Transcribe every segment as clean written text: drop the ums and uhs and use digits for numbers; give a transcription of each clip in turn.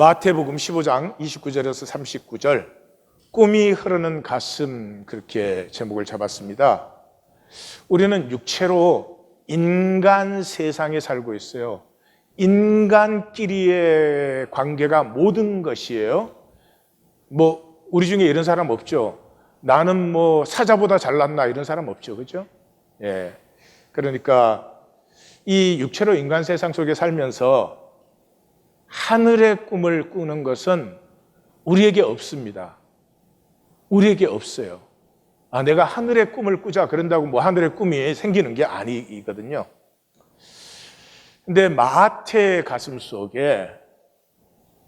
마태복음 15장 29절에서 39절, 꿈이 흐르는 가슴, 그렇게 제목을 잡았습니다. 우리는 육체로 인간 세상에 살고 있어요. 인간끼리의 관계가 모든 것이에요. 우리 중에 이런 사람 없죠. 나는 사자보다 잘났나, 이런 사람 없죠. 그죠? 예. 그러니까 이 육체로 인간 세상 속에 살면서 하늘의 꿈을 꾸는 것은 우리에게 없습니다. 우리에게 없어요. 내가 하늘의 꿈을 꾸자 그런다고 하늘의 꿈이 생기는 게 아니거든요. 근데 마태의 가슴 속에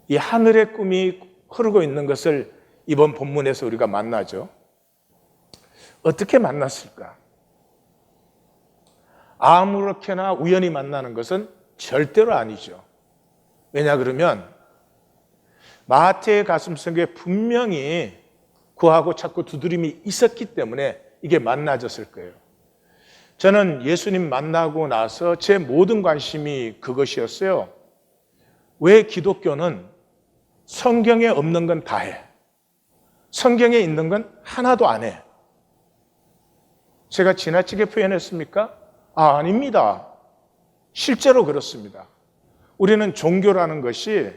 이 하늘의 꿈이 흐르고 있는 것을 이번 본문에서 우리가 만나죠. 어떻게 만났을까? 아무렇게나 우연히 만나는 것은 절대로 아니죠. 왜냐 그러면 마태의 가슴속에 분명히 구하고 찾고 두드림이 있었기 때문에 이게 만나졌을 거예요. 저는 예수님 만나고 나서 제 모든 관심이 그것이었어요. 왜 기독교는 성경에 없는 건 다 해, 성경에 있는 건 하나도 안 해? 제가 지나치게 표현했습니까? 아닙니다. 실제로 그렇습니다. 우리는 종교라는 것이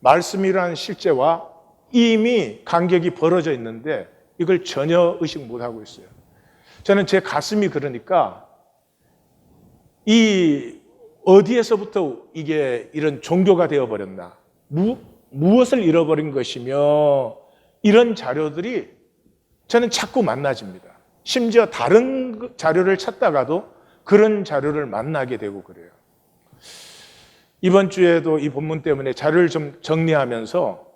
말씀이라는 실제와 이미 간격이 벌어져 있는데 이걸 전혀 의식 못하고 있어요. 저는 제 가슴이 그러니까 어디에서부터 이게 이런 종교가 되어버렸나, 무엇을 잃어버린 것이며, 이런 자료들이 저는 자꾸 만나집니다. 심지어 다른 자료를 찾다가도 그런 자료를 만나게 되고 그래요. 이번 주에도 이 본문 때문에 자료를 좀 정리하면서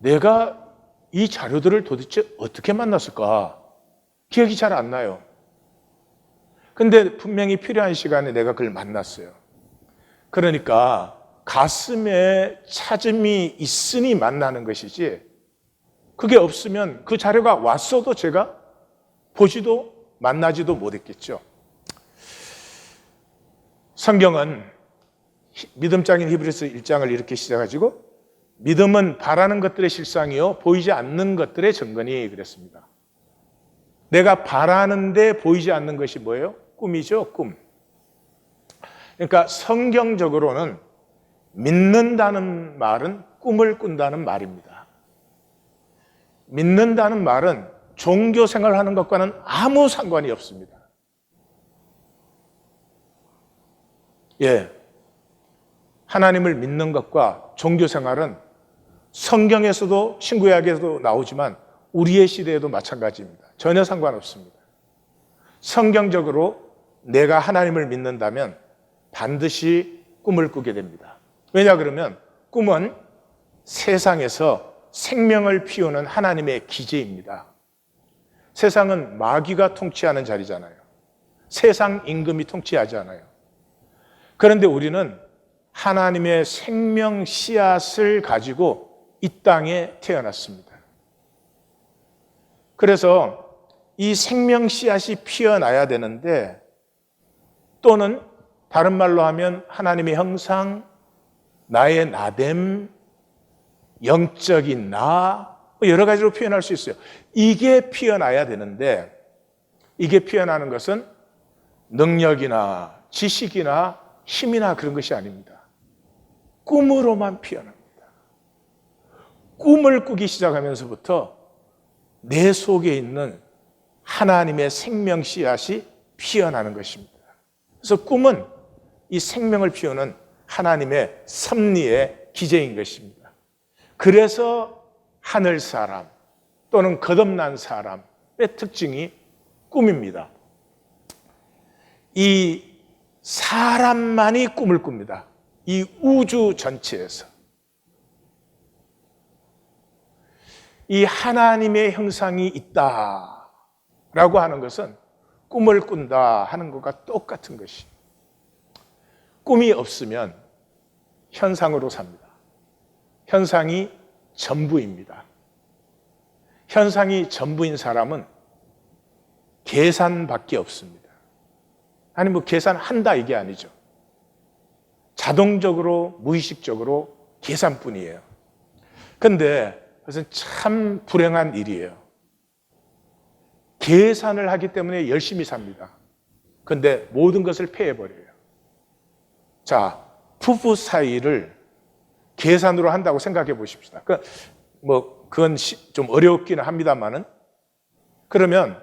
내가 이 자료들을 도대체 어떻게 만났을까? 기억이 잘 안 나요. 근데 분명히 필요한 시간에 내가 그걸 만났어요. 그러니까 가슴에 찾음이 있으니 만나는 것이지, 그게 없으면 그 자료가 왔어도 제가 보지도 만나지도 못했겠죠. 성경은 믿음장인 히브리서 1장을 이렇게 시작하시고, 믿음은 바라는 것들의 실상이요 보이지 않는 것들의 증거니, 그랬습니다. 내가 바라는데 보이지 않는 것이 뭐예요? 꿈이죠, 꿈. 그러니까 성경적으로는 믿는다는 말은 꿈을 꾼다는 말입니다. 믿는다는 말은 종교 생활하는 것과는 아무 상관이 없습니다. 하나님을 믿는 것과 종교 생활은 성경에서도 신구약에서도 나오지만 우리의 시대에도 마찬가지입니다. 전혀 상관없습니다. 성경적으로 내가 하나님을 믿는다면 반드시 꿈을 꾸게 됩니다. 왜냐 그러면 꿈은 세상에서 생명을 피우는 하나님의 기제입니다. 세상은 마귀가 통치하는 자리잖아요. 세상 임금이 통치하지 않아요. 그런데 우리는 하나님의 생명 씨앗을 가지고 이 땅에 태어났습니다. 그래서 이 생명 씨앗이 피어나야 되는데, 또는 다른 말로 하면 하나님의 형상, 나의 나됨, 영적인 나, 여러 가지로 표현할 수 있어요. 이게 피어나야 되는데, 이게 피어나는 것은 능력이나 지식이나 힘이나 그런 것이 아닙니다. 꿈으로만 피어납니다. 꿈을 꾸기 시작하면서부터 내 속에 있는 하나님의 생명 씨앗이 피어나는 것입니다. 그래서 꿈은 이 생명을 피우는 하나님의 섭리의 기제인 것입니다. 그래서 하늘 사람 또는 거듭난 사람의 특징이 꿈입니다. 이 사람만이 꿈을 꿉니다. 이 우주 전체에서. 이 하나님의 형상이 있다라고 하는 것은 꿈을 꾼다 하는 것과 똑같은 것이. 꿈이 없으면 현상으로 삽니다. 현상이 전부입니다. 현상이 전부인 사람은 계산밖에 없습니다. 아니 계산한다 이게 아니죠. 자동적으로 무의식적으로 계산뿐이에요. 근데 그것은 참 불행한 일이에요. 계산을 하기 때문에 열심히 삽니다. 근데 모든 것을 패해버려요. 자, 부부 사이를 계산으로 한다고 생각해 보십시다. 그건 좀 어렵기는 합니다만은, 그러면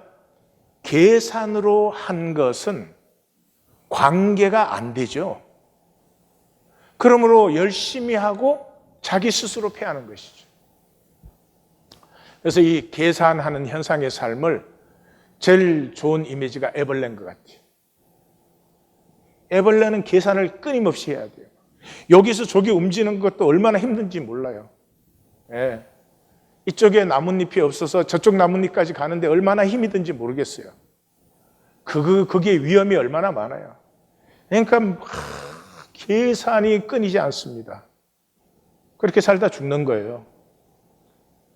계산으로 한 것은 관계가 안 되죠. 그러므로 열심히 하고 자기 스스로 패하는 것이죠. 그래서 이 계산하는 현상의 삶을 제일 좋은 이미지가 애벌레인 것 같아요. 애벌레는 계산을 끊임없이 해야 돼요. 여기서 저기 움직이는 것도 얼마나 힘든지 몰라요. 예. 이쪽에 나뭇잎이 없어서 저쪽 나뭇잎까지 가는데 얼마나 힘이 든지 모르겠어요. 그게 위험이 얼마나 많아요. 그러니까 계산이 끊이지 않습니다. 그렇게 살다 죽는 거예요.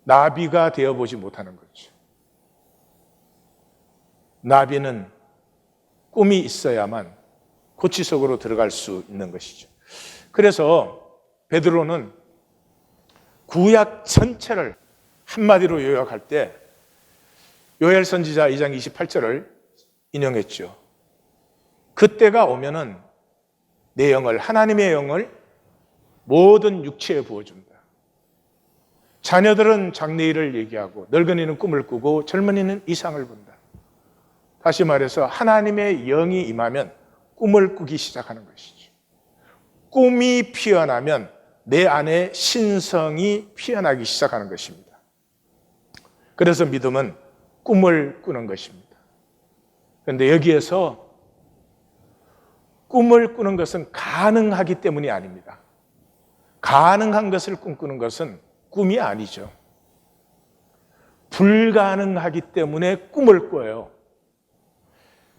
나비가 되어보지 못하는 거죠. 나비는 꿈이 있어야만 고치 속으로 들어갈 수 있는 것이죠. 그래서 베드로는 구약 전체를 한마디로 요약할 때 요엘 선지자 2장 28절을 인용했죠. 그때가 오면은 내 영을, 하나님의 영을 모든 육체에 부어준다. 자녀들은 장래일을 얘기하고 늙은이는 꿈을 꾸고 젊은이는 이상을 본다. 다시 말해서 하나님의 영이 임하면 꿈을 꾸기 시작하는 것이죠. 꿈이 피어나면 내 안에 신성이 피어나기 시작하는 것입니다. 그래서 믿음은 꿈을 꾸는 것입니다. 그런데 여기에서 꿈을 꾸는 것은 가능하기 때문이 아닙니다. 가능한 것을 꿈꾸는 것은 꿈이 아니죠. 불가능하기 때문에 꿈을 꿔요.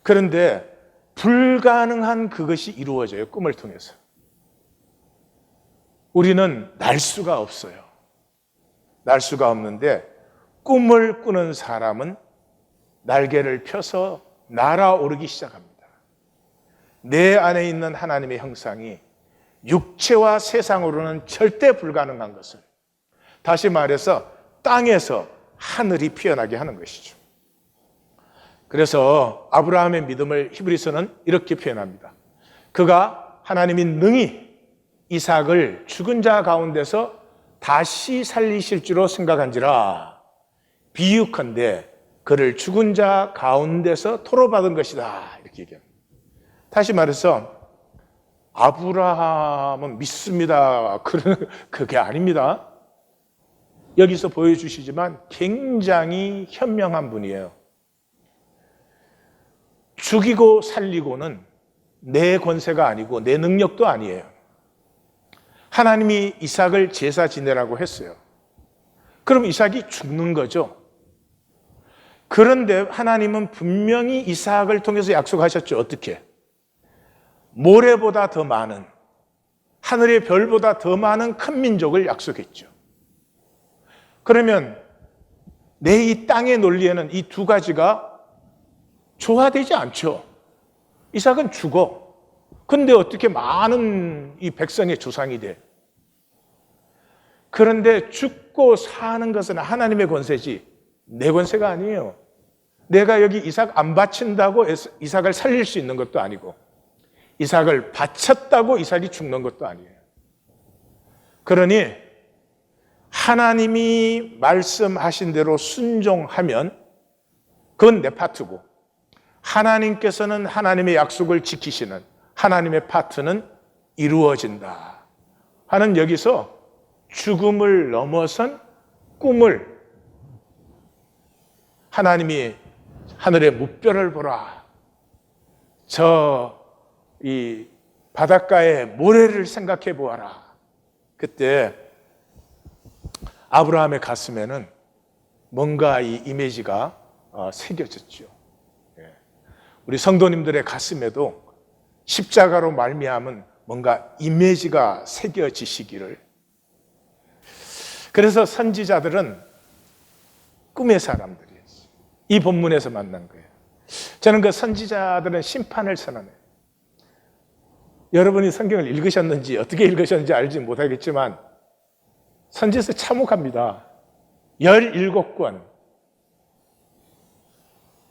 그런데 불가능한 그것이 이루어져요, 꿈을 통해서. 우리는 날 수가 없어요. 날 수가 없는데 꿈을 꾸는 사람은 날개를 펴서 날아오르기 시작합니다. 내 안에 있는 하나님의 형상이 육체와 세상으로는 절대 불가능한 것을, 다시 말해서 땅에서 하늘이 피어나게 하는 것이죠. 그래서 아브라함의 믿음을 히브리서는 이렇게 표현합니다. 그가 하나님이 능히 이삭을 죽은 자 가운데서 다시 살리실 줄로 생각한지라 비유컨대 그를 죽은 자 가운데서 토로받은 것이다, 이렇게 얘기합니다. 다시 말해서 아브라함은 믿습니다, 그게 아닙니다. 여기서 보여주시지만 굉장히 현명한 분이에요. 죽이고 살리고는 내 권세가 아니고 내 능력도 아니에요. 하나님이 이삭을 제사 지내라고 했어요. 그럼 이삭이 죽는 거죠. 그런데 하나님은 분명히 이삭을 통해서 약속하셨죠. 어떻게? 모래보다 더 많은, 하늘의 별보다 더 많은 큰 민족을 약속했죠. 그러면 내 이 땅의 논리에는 이 두 가지가 조화되지 않죠. 이삭은 죽어. 근데 어떻게 많은 이 백성의 조상이 돼? 그런데 죽고 사는 것은 하나님의 권세지 내 권세가 아니에요. 내가 여기 이삭 안 바친다고 이삭을 살릴 수 있는 것도 아니고, 이삭을 바쳤다고 이삭이 죽는 것도 아니에요. 그러니 하나님이 말씀하신 대로 순종하면 그건 내 파트고, 하나님께서는 하나님의 약속을 지키시는 하나님의 파트는 이루어진다 하는, 여기서 죽음을 넘어선 꿈을, 하나님이 하늘의 무별을 보라, 저 이 바닷가의 모래를 생각해 보아라. 그때 아브라함의 가슴에는 뭔가 이 이미지가 새겨졌죠. 우리 성도님들의 가슴에도 십자가로 말미암은 뭔가 이미지가 새겨지시기를. 그래서 선지자들은 꿈의 사람들이에요. 이 본문에서 만난 거예요. 저는 그 선지자들은 심판을 선언해요. 여러분이 성경을 읽으셨는지 어떻게 읽으셨는지 알지 못하겠지만 선지서 참혹합니다. 17권.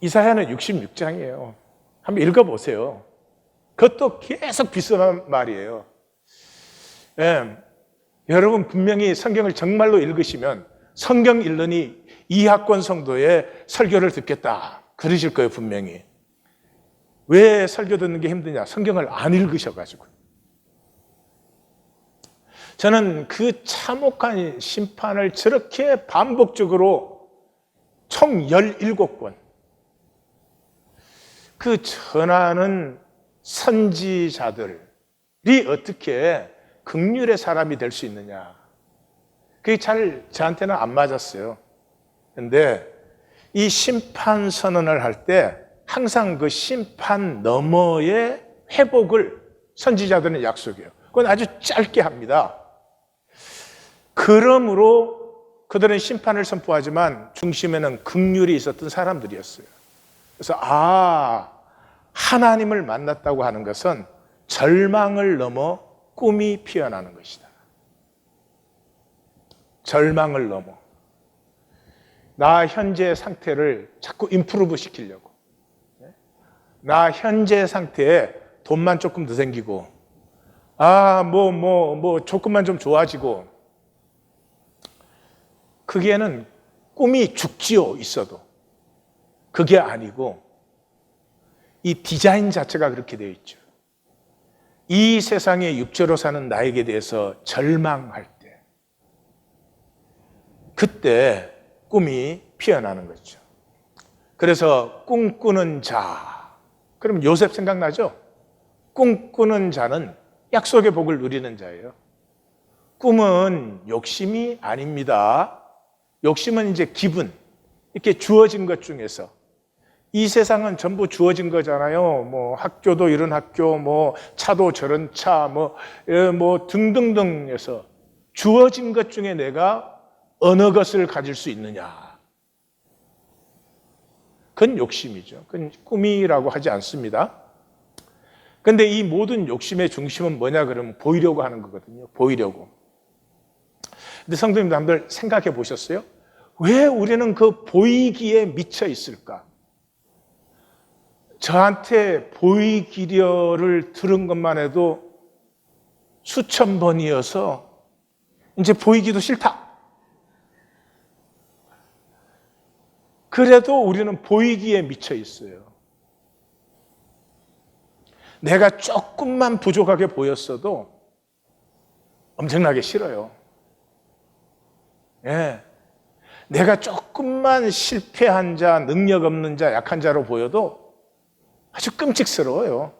이사야는 66장이에요. 한번 읽어보세요. 그것도 계속 비슷한 말이에요. 예, 여러분 분명히 성경을 정말로 읽으시면 성경 읽으니 이학권 성도의 설교를 듣겠다 그러실 거예요. 분명히. 왜 설교 듣는 게 힘드냐? 성경을 안 읽으셔가지고. 저는 그 참혹한 심판을 저렇게 반복적으로 총 17권 그 전하는 선지자들이 어떻게 긍휼의 사람이 될 수 있느냐. 그게 잘 저한테는 안 맞았어요. 근데 이 심판 선언을 할 때 항상 그 심판 너머의 회복을 선지자들은 약속해요. 그건 아주 짧게 합니다. 그러므로 그들은 심판을 선포하지만 중심에는 긍휼이 있었던 사람들이었어요. 그래서 하나님을 만났다고 하는 것은 절망을 넘어 꿈이 피어나는 것이다. 절망을 넘어. 나 현재 상태를 자꾸 임프루브 시키려고. 나 현재 상태에 돈만 조금 더 생기고, 조금만 좀 좋아지고, 그게는 꿈이 죽지요, 있어도. 그게 아니고, 이 디자인 자체가 그렇게 되어 있죠. 이 세상에 육체로 사는 나에게 대해서 절망할 때, 그때 꿈이 피어나는 거죠. 그래서 꿈꾸는 자, 그럼 요셉 생각나죠? 꿈꾸는 자는 약속의 복을 누리는 자예요. 꿈은 욕심이 아닙니다. 욕심은 이제 기분, 이렇게 주어진 것 중에서. 이 세상은 전부 주어진 거잖아요. 뭐 학교도 이런 학교, 뭐 차도 저런 차, 뭐 등등등해서 주어진 것 중에 내가 어느 것을 가질 수 있느냐. 그건 욕심이죠. 그건 꿈이라고 하지 않습니다. 그런데 이 모든 욕심의 중심은 뭐냐 그러면 보이려고 하는 거거든요. 보이려고. 근데 성도님들 한번 생각해 보셨어요? 왜 우리는 그 보이기에 미쳐 있을까? 저한테 보이기려를 들은 것만 해도 수천 번이어서 이제 보이기도 싫다. 그래도 우리는 보이기에 미쳐 있어요. 내가 조금만 부족하게 보였어도 엄청나게 싫어요. 예. 내가 조금만 실패한 자, 능력 없는 자, 약한 자로 보여도 아주 끔찍스러워요.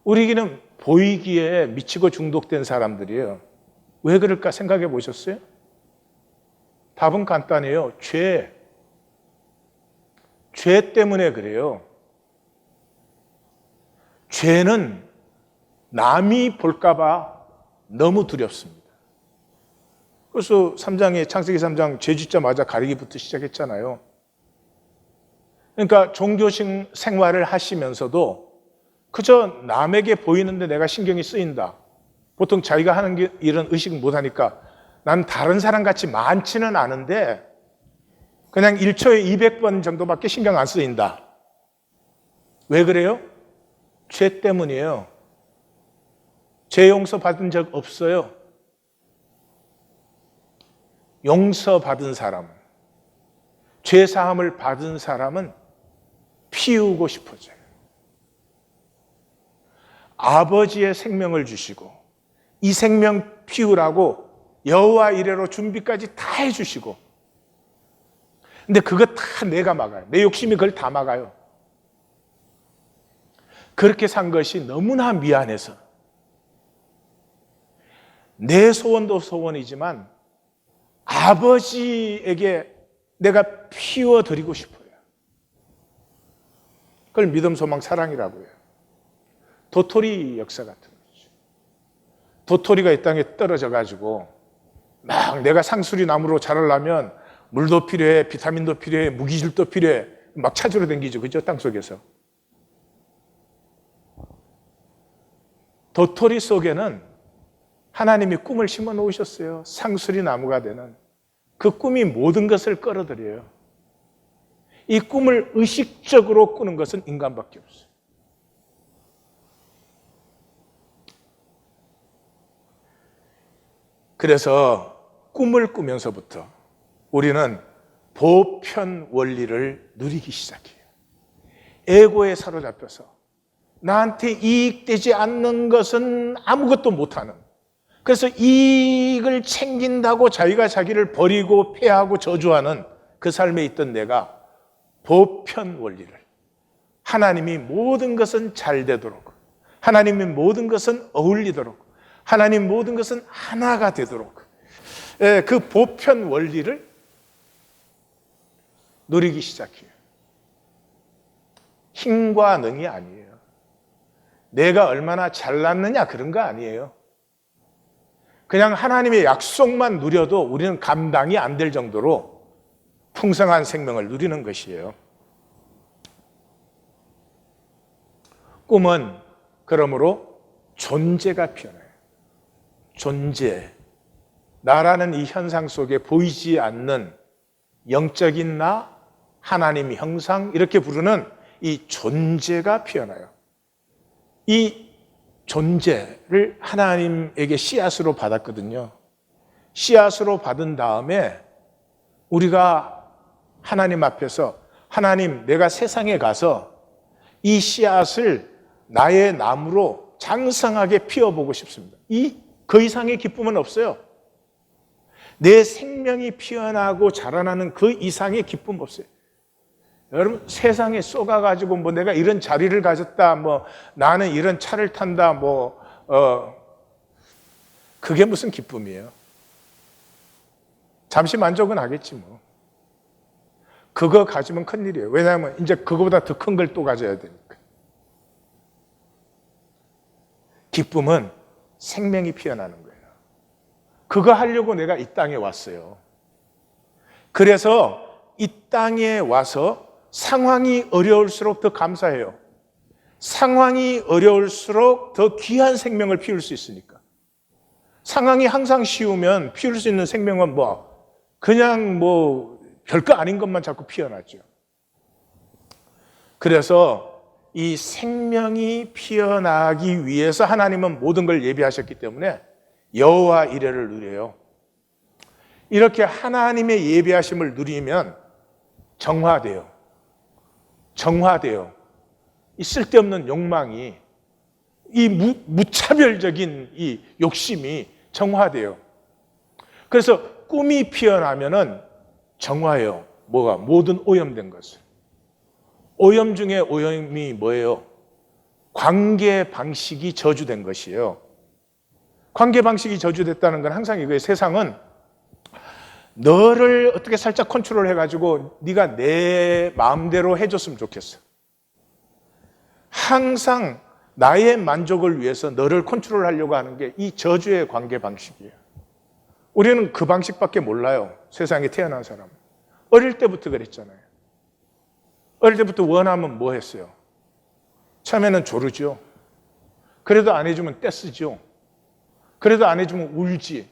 우리는 보이기에 미치고 중독된 사람들이에요. 왜 그럴까 생각해 보셨어요? 답은 간단해요. 죄 때문에 그래요. 죄는 남이 볼까봐 너무 두렵습니다. 그래서 창세기 3장 죄 짓자마자 가리기부터 시작했잖아요. 그러니까 종교식 생활을 하시면서도 그저 남에게 보이는데 내가 신경이 쓰인다. 보통 자기가 하는 일은 의식 못하니까 난 다른 사람 같이 많지는 않은데 그냥 1초에 200번 정도밖에 신경 안 쓰인다. 왜 그래요? 죄 때문이에요. 죄 용서 받은 적 없어요. 용서받은 사람, 죄 사함을 받은 사람은 피우고 싶어져요. 아버지의 생명을 주시고 이 생명 피우라고 여호와 이레로 준비까지 다 해주시고, 근데 그거 다 내가 막아요. 내 욕심이 그걸 다 막아요. 그렇게 산 것이 너무나 미안해서 내 소원도 소원이지만 아버지에게 내가 피워드리고 싶어요. 그걸 믿음, 소망, 사랑이라고 해요. 도토리 역사 같은 거죠. 도토리가 이 땅에 떨어져가지고 막 내가 상수리 나무로 자라려면 물도 필요해, 비타민도 필요해, 무기질도 필요해. 막 찾으러 다니죠. 그죠? 땅속에서. 도토리 속에는 하나님이 꿈을 심어 놓으셨어요. 상수리 나무가 되는. 그 꿈이 모든 것을 끌어들여요. 이 꿈을 의식적으로 꾸는 것은 인간밖에 없어요. 그래서 꿈을 꾸면서부터 우리는 보편 원리를 누리기 시작해요. 에고에 사로잡혀서 나한테 이익되지 않는 것은 아무것도 못하는, 그래서 이익을 챙긴다고 자기가 자기를 버리고 패하고 저주하는 그 삶에 있던 내가 보편 원리를, 하나님이 모든 것은 잘 되도록, 하나님이 모든 것은 어울리도록, 하나님 모든 것은 하나가 되도록, 그 보편 원리를 누리기 시작해요. 힘과 능이 아니에요. 내가 얼마나 잘났느냐 그런 거 아니에요. 그냥 하나님의 약속만 누려도 우리는 감당이 안 될 정도로 풍성한 생명을 누리는 것이에요. 꿈은 그러므로 존재가 피어나요. 존재. 나라는 이 현상 속에 보이지 않는 영적인 나, 하나님 형상, 이렇게 부르는 이 존재가 피어나요. 이 존재를 하나님에게 씨앗으로 받았거든요. 씨앗으로 받은 다음에 우리가 하나님 앞에서, 하나님, 내가 세상에 가서 이 씨앗을 나의 나무로 장성하게 피워보고 싶습니다. 그 이상의 기쁨은 없어요. 내 생명이 피어나고 자라나는 그 이상의 기쁨 없어요. 여러분, 세상에 쏘가가지고 뭐 내가 이런 자리를 가졌다, 뭐 나는 이런 차를 탄다, 그게 무슨 기쁨이에요? 잠시 만족은 하겠지 뭐. 그거 가지면 큰일이에요. 왜냐하면 이제 그거보다 더 큰 걸 또 가져야 되니까. 기쁨은 생명이 피어나는 거예요. 그거 하려고 내가 이 땅에 왔어요. 그래서 이 땅에 와서 상황이 어려울수록 더 감사해요. 상황이 어려울수록 더 귀한 생명을 피울 수 있으니까. 상황이 항상 쉬우면 피울 수 있는 생명은 그냥 별거 아닌 것만 자꾸 피어나죠. 그래서 이 생명이 피어나기 위해서 하나님은 모든 걸 예비하셨기 때문에 여호와 이레를 누려요. 이렇게 하나님의 예비하심을 누리면 정화돼요. 이 쓸데없는 욕망이, 이 무차별적인 이 욕심이 정화돼요. 그래서 꿈이 피어나면은 정화해요. 모든 오염된 것을. 오염 중에 오염이 뭐예요? 관계 방식이 저주된 것이에요. 관계 방식이 저주됐다는 건 항상 이거예요. 세상은 너를 어떻게 살짝 컨트롤 해가지고 네가 내 마음대로 해줬으면 좋겠어. 항상 나의 만족을 위해서 너를 컨트롤하려고 하는 게 이 저주의 관계 방식이에요. 우리는 그 방식밖에 몰라요. 세상에 태어난 사람은. 어릴 때부터 그랬잖아요. 어릴 때부터 원하면 뭐 했어요? 처음에는 조르죠. 그래도 안 해주면 떼쓰죠. 그래도 안 해주면 울지.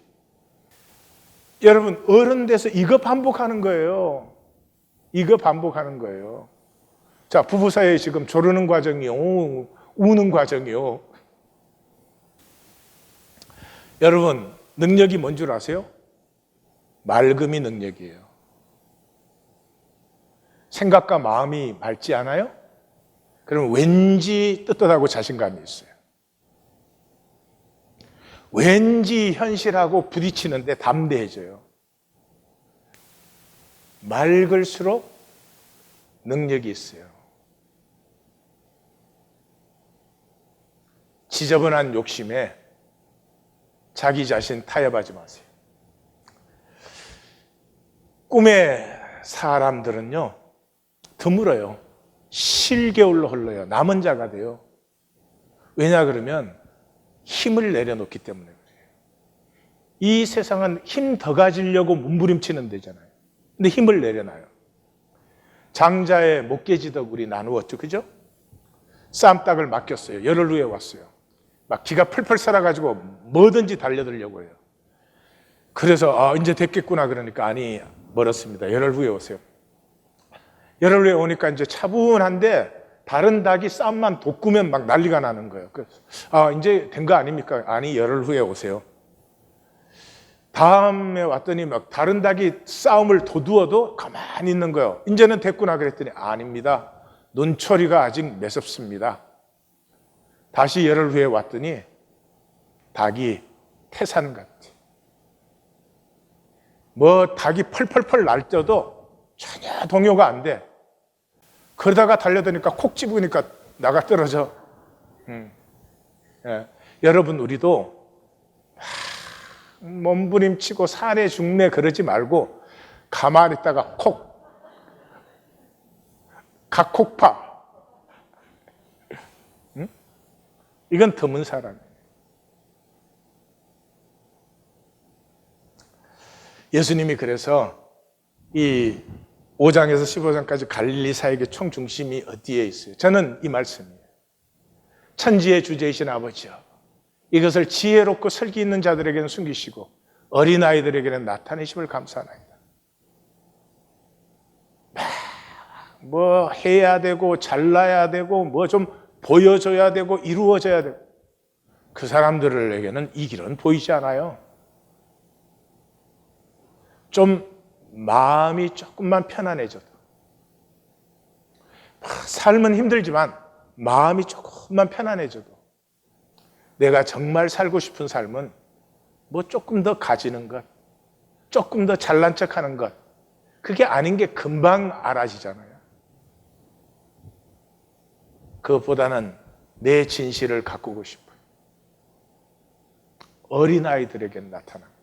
여러분, 어른 돼서 이거 반복하는 거예요. 이거 반복하는 거예요. 자, 부부 사이에 지금 조르는 과정이요, 우는 과정이요. 여러분, 능력이 뭔 줄 아세요? 맑음이 능력이에요. 생각과 마음이 맑지 않아요? 그러면 왠지 떳떳하고 자신감이 있어요. 왠지 현실하고 부딪히는데 담대해져요. 맑을수록 능력이 있어요. 지저분한 욕심에 자기 자신 타협하지 마세요. 꿈의 사람들은요, 드물어요. 실개울로 흘러요. 남은 자가 돼요. 왜냐 그러면 힘을 내려놓기 때문에 그래요. 이 세상은 힘 더 가지려고 몸부림치는 데잖아요. 근데 힘을 내려놔요. 장자의 못 깨지덕 우리 나누었죠. 그죠? 쌈딱을 맡겼어요. 열흘 후에 왔어요. 막 기가 펄펄 썰어가지고 뭐든지 달려들려고 해요. 그래서 이제 됐겠구나 그러니까 아니 멀었습니다. 열흘 후에 오세요. 열흘 후에 오니까 이제 차분한데 다른 닭이 쌈만 돋구면 막 난리가 나는 거예요. 그래서 이제 된 거 아닙니까? 아니 열흘 후에 오세요. 다음에 왔더니 막 다른 닭이 싸움을 도두어도 가만히 있는 거예요. 이제는 됐구나 그랬더니 아닙니다. 논초리가 아직 매섭습니다. 다시 열흘 후에 왔더니 닭이 태산 같아. 뭐 닭이 펄펄펄 날 때도 전혀 동요가 안 돼. 그러다가 달려드니까 콕 집으니까 나가 떨어져. 예. 여러분 우리도 몸부림치고 산에 죽네 그러지 말고 가만히 있다가 각콕파. 이건 드문 사람이에요. 예수님이 그래서 이 5장에서 15장까지 갈릴리 사역의 총중심이 어디에 있어요? 저는 이 말씀이에요. 천지의 주제이신 아버지여, 이것을 지혜롭고 설기 있는 자들에게는 숨기시고 어린아이들에게는 나타내심을 감사하나이다. 뭐 해야 되고 잘나야 되고 뭐 좀 보여줘야 되고 이루어져야 되고 그 사람들에게는 이 길은 보이지 않아요. 좀 마음이 조금만 편안해져도, 삶은 힘들지만 마음이 조금만 편안해져도, 내가 정말 살고 싶은 삶은 뭐 조금 더 가지는 것, 조금 더 잘난 척하는 것, 그게 아닌 게 금방 알아지잖아요. 그것보다는 내 진실을 가꾸고 싶어요. 어린아이들에게 나타납니다.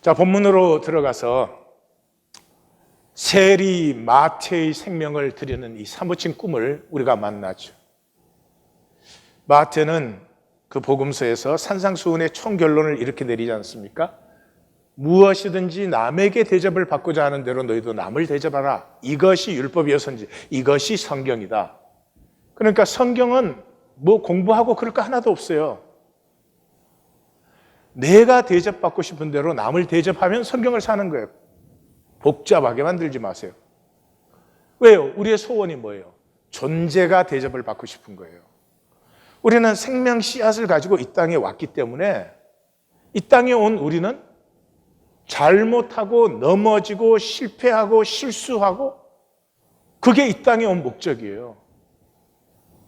자, 본문으로 들어가서 세리 마태의 생명을 드리는 이 사무친 꿈을 우리가 만나죠. 마태는 그 복음서에서 산상수훈의 총결론을 이렇게 내리지 않습니까? 무엇이든지 남에게 대접을 받고자 하는 대로 너희도 남을 대접하라. 이것이 율법이어서인지 이것이 성경이다. 그러니까 성경은 뭐 공부하고 그럴 거 하나도 없어요. 내가 대접받고 싶은 대로 남을 대접하면 성경을 사는 거예요. 복잡하게 만들지 마세요. 왜요? 우리의 소원이 뭐예요? 존재가 대접을 받고 싶은 거예요. 우리는 생명 씨앗을 가지고 이 땅에 왔기 때문에 이 땅에 온 우리는 잘못하고 넘어지고 실패하고 실수하고 그게 이 땅에 온 목적이에요.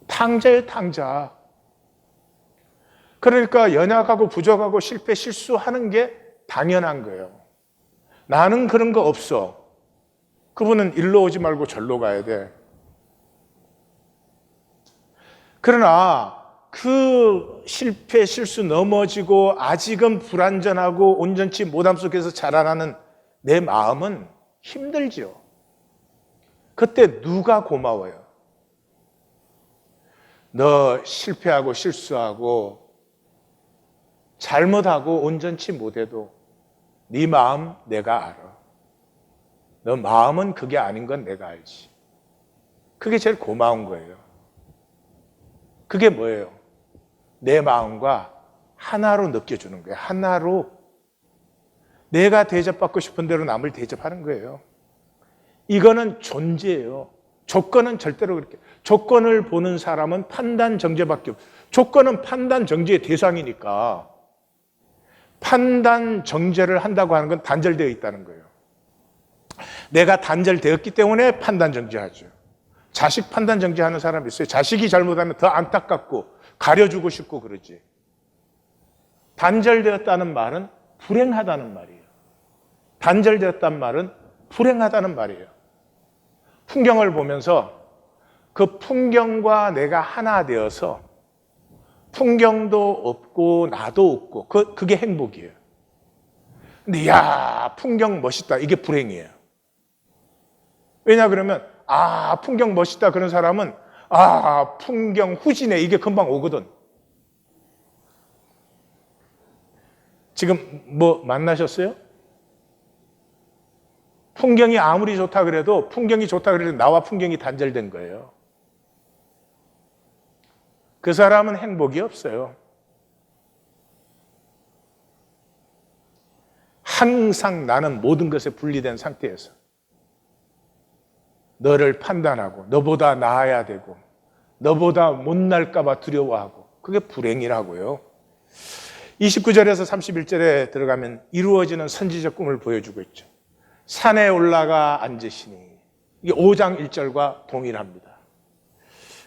탕자예요, 탕자. 그러니까 연약하고 부족하고 실패, 실수하는 게 당연한 거예요. 나는 그런 거 없어. 그분은 일로 오지 말고 절로 가야 돼. 그러나 그 실패, 실수 넘어지고 아직은 불완전하고 온전치 못함 속에서 자라나는 내 마음은 힘들죠. 그때 누가 고마워요? 너 실패하고 실수하고 잘못하고 온전치 못해도 네 마음 내가 알아. 너 마음은 그게 아닌 건 내가 알지. 그게 제일 고마운 거예요. 그게 뭐예요? 내 마음과 하나로 느껴주는 거예요. 하나로. 내가 대접받고 싶은 대로 남을 대접하는 거예요. 이거는 존재예요. 조건은 절대로 그렇게. 조건을 보는 사람은 판단 정죄밖에 없어요. 조건은 판단 정죄의 대상이니까 판단 정죄를 한다고 하는 건 단절되어 있다는 거예요. 내가 단절되었기 때문에 판단 정죄하죠. 자식 판단 정죄하는 사람이 있어요. 자식이 잘못하면 더 안타깝고 가려주고 싶고 그러지. 단절되었다는 말은 불행하다는 말이에요. 단절되었다는 말은 불행하다는 말이에요. 풍경을 보면서 그 풍경과 내가 하나 되어서 풍경도 없고 나도 없고 그게 행복이에요. 근데 야, 풍경 멋있다. 이게 불행이에요. 왜냐 그러면 풍경 멋있다 그런 사람은 풍경 후진해. 이게 금방 오거든. 지금 뭐 만나셨어요? 풍경이 아무리 좋다 그래도 나와 풍경이 단절된 거예요. 그 사람은 행복이 없어요. 항상 나는 모든 것에 분리된 상태에서 너를 판단하고 너보다 나아야 되고 너보다 못날까 봐 두려워하고, 그게 불행이라고요. 29절에서 31절에 들어가면 이루어지는 선지적 꿈을 보여주고 있죠. 산에 올라가 앉으시니, 이게 5장 1절과 동일합니다.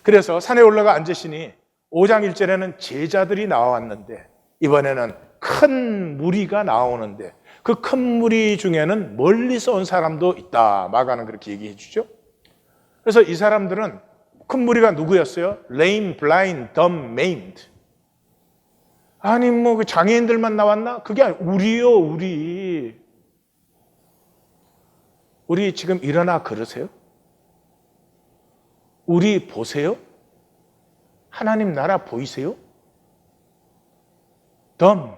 그래서 산에 올라가 앉으시니 5장 1절에는 제자들이 나왔는데 이번에는 큰 무리가 나오는데 그 큰 무리 중에는 멀리서 온 사람도 있다. 마가는 그렇게 얘기해 주죠. 그래서 이 사람들은, 큰 무리가 누구였어요? lame, blind, dumb, maimed. 아니 뭐 장애인들만 나왔나? 그게 아니라 우리요, 우리. 우리 지금 일어나 걸으세요? 우리 보세요? 하나님 나라 보이세요? dumb.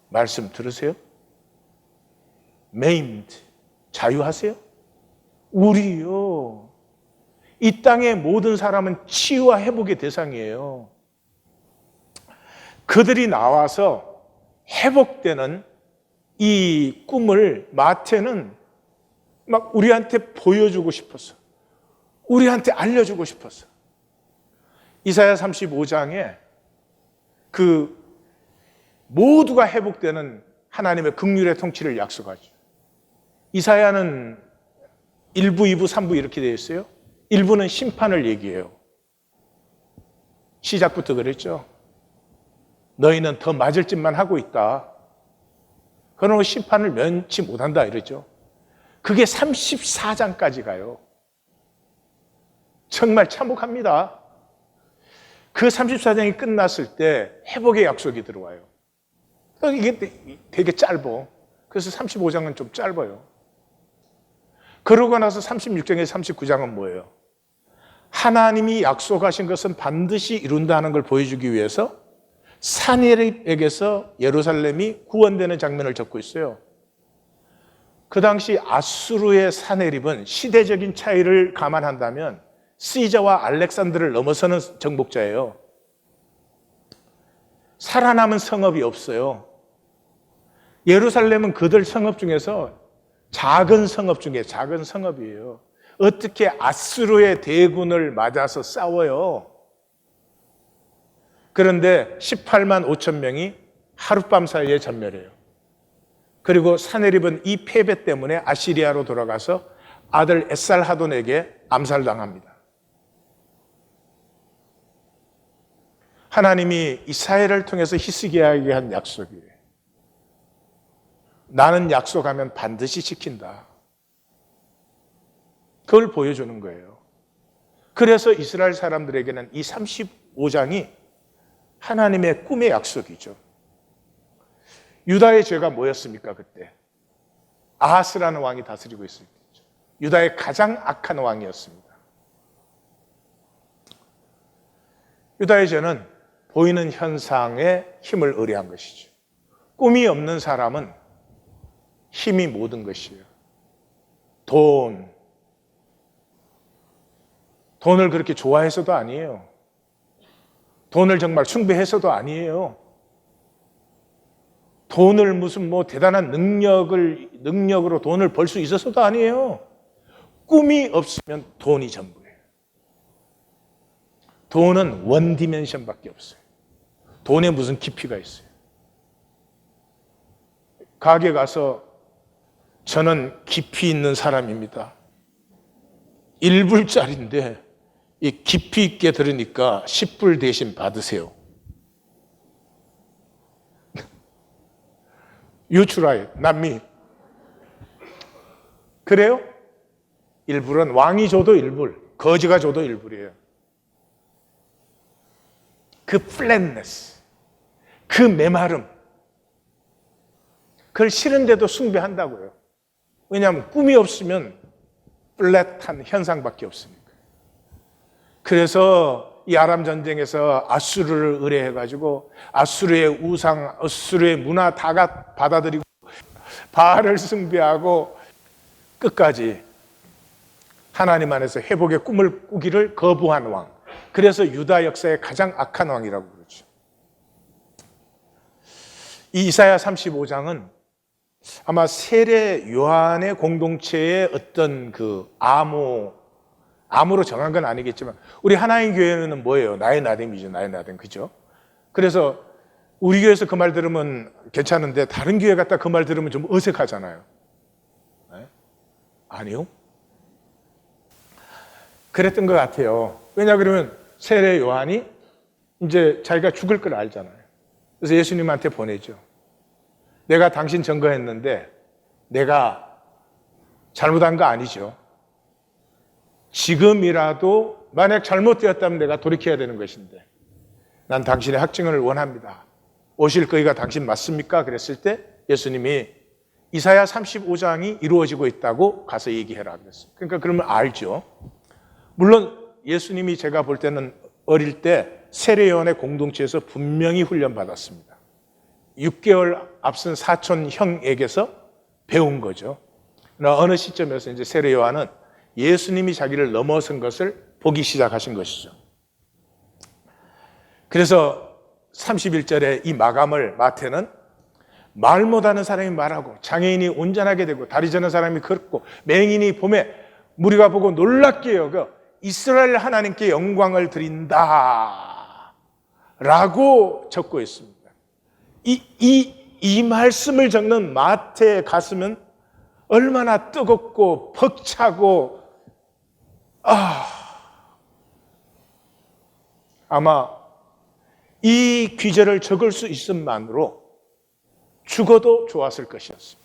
말씀 들으세요? maimed. 자유하세요? 우리요. 이 땅의 모든 사람은 치유와 회복의 대상이에요. 그들이 나와서 회복되는 이 꿈을 마태는 막 우리한테 보여주고 싶었어. 우리한테 알려주고 싶었어. 이사야 35장에 그 모두가 회복되는 하나님의 긍휼의 통치를 약속하죠. 이사야는 1부, 2부, 3부 이렇게 되어 있어요. 1부는 심판을 얘기해요. 시작부터 그랬죠. 너희는 더 맞을 짓만 하고 있다. 그러면 심판을 면치 못한다 이러죠. 그게 34장까지 가요. 정말 참혹합니다. 그 34장이 끝났을 때 회복의 약속이 들어와요. 이게 되게 짧어. 그래서 35장은 좀 짧아요. 그러고 나서 36장에서 39장은 뭐예요? 하나님이 약속하신 것은 반드시 이룬다는 걸 보여주기 위해서 사내립에게서 예루살렘이 구원되는 장면을 적고 있어요. 그 당시 아수르의 사내립은 시대적인 차이를 감안한다면 시저와 알렉산더를 넘어서는 정복자예요. 살아남은 성읍이 없어요. 예루살렘은 그들 성읍 중에서 작은 성읍 중에 작은 성읍이에요. 어떻게 아수르의 대군을 맞아서 싸워요? 그런데 18만 5천 명이 하룻밤 사이에 전멸해요. 그리고 사내립은 이 패배 때문에 아시리아로 돌아가서 아들 에살하돈에게 암살당합니다. 하나님이 이스라엘을 통해서 히스기야에게 한 약속이에요. 나는 약속하면 반드시 지킨다. 그걸 보여주는 거예요. 그래서 이스라엘 사람들에게는 이 35장이 하나님의 꿈의 약속이죠. 유다의 죄가 뭐였습니까 그때? 아하스라는 왕이 다스리고 있을 때죠. 유다의 가장 악한 왕이었습니다. 유다의 죄는 보이는 현상에 힘을 의뢰한 것이죠. 꿈이 없는 사람은 힘이 모든 것이에요. 돈을 그렇게 좋아해서도 아니에요. 돈을 정말 숭배해서도 아니에요. 돈을 무슨 뭐 대단한 능력으로 돈을 벌 수 있어서도 아니에요. 꿈이 없으면 돈이 전부예요. 돈은 원 디멘션밖에 없어요. 돈에 무슨 깊이가 있어요. 가게 가서 저는 깊이 있는 사람입니다. 1불짜리인데 이 깊이 있게 들으니까 10불 대신 받으세요. You try, not me. 그래요? 1불은 왕이 줘도 1불, 거지가 줘도 1불이에요. 그 플랫네스, 그 메마름, 그걸 싫은데도 숭배한다고요. 왜냐하면 꿈이 없으면 플랫한 현상밖에 없으니까. 그래서 이 아람 전쟁에서 아수르를 의뢰해가지고 아수르의 우상, 아수르의 문화 다 받아들이고 바알을 숭배하고 끝까지 하나님 안에서 회복의 꿈을 꾸기를 거부한 왕. 그래서 유다 역사의 가장 악한 왕이라고 그러죠. 이 이사야 35장은 아마 세례 요한의 공동체의 어떤 그 암호로 정한 건 아니겠지만, 우리 하나님 교회는 뭐예요? 나의 나됨이죠. 나의 나됨. 그죠? 그래서 우리 교회에서 그 말 들으면 괜찮은데 다른 교회 갔다 그 말 들으면 좀 어색하잖아요. 네? 아니요. 그랬던 것 같아요. 왜냐 그러면 세례 요한이 이제 자기가 죽을 걸 알잖아요. 그래서 예수님한테 보내죠. 내가 당신 증거했는데 내가 잘못한 거 아니죠. 지금이라도 만약 잘못되었다면 내가 돌이켜야 되는 것인데 난 당신의 확증을 원합니다. 오실 거기가 당신 맞습니까? 그랬을 때 예수님이 이사야 35장이 이루어지고 있다고 가서 얘기해라 그랬어요. 그러니까 그러면 알죠. 물론 예수님이 제가 볼 때는 어릴 때 세례요한의 공동체에서 분명히 훈련받았습니다. 6개월 앞선 사촌 형에게서 배운 거죠. 그러나 어느 시점에서 이제 세례요한은 예수님이 자기를 넘어선 것을 보기 시작하신 것이죠. 그래서 31절에 이 마감을 마태는 말 못하는 사람이 말하고 장애인이 온전하게 되고 다리 저는 사람이 걷고 맹인이 봄에 무리가 보고 놀랍게 여겨 이스라엘 하나님께 영광을 드린다 라고 적고 있습니다. 이 말씀을 적는 마태의 가슴은 얼마나 뜨겁고 벅차고 아마 이 귀절을 적을 수 있음만으로 죽어도 좋았을 것이었습니다.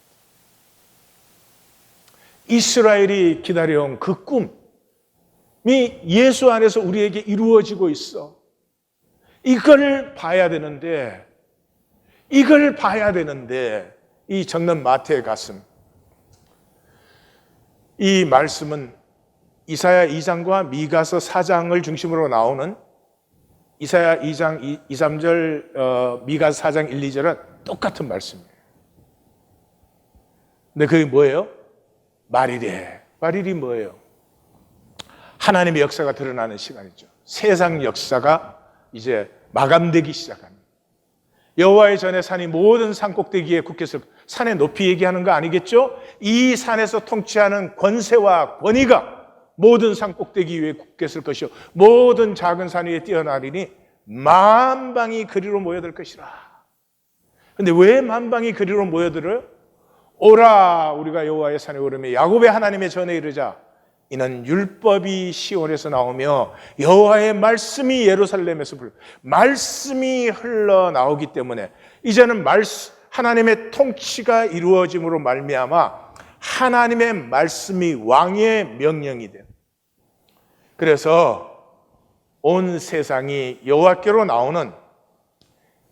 이스라엘이 기다려온 그 꿈이 예수 안에서 우리에게 이루어지고 있어. 이걸 봐야 되는데 이 적는 마태의 가슴, 이 말씀은 이사야 2장과 미가서 4장을 중심으로 나오는 이사야 2장 2, 3절, 미가서 4장 1, 2절은 똑같은 말씀이에요. 근데 그게 뭐예요? 말이래. 말일이 뭐예요? 하나님의 역사가 드러나는 시간이죠. 세상 역사가 이제 마감되기 시작합니다. 여호와의 전에 산이 모든 산 꼭대기에 굳겠을, 산의 높이 얘기하는 거 아니겠죠? 이 산에서 통치하는 권세와 권위가 모든 산 꼭대기 위에 굳겠을 것이요 모든 작은 산 위에 뛰어나리니 만방이 그리로 모여들 것이라. 근데 왜 만방이 그리로 모여들어요? 오라 우리가 여호와의 산에 오르며 야곱의 하나님의 전에 이르자. 이는 율법이 시온에서 나오며 여호와의 말씀이 예루살렘에서 말씀이 흘러나오기 때문에 이제는 하나님의 통치가 이루어짐으로 말미암아 하나님의 말씀이 왕의 명령이 돼요. 그래서 온 세상이 여호와께로 나오는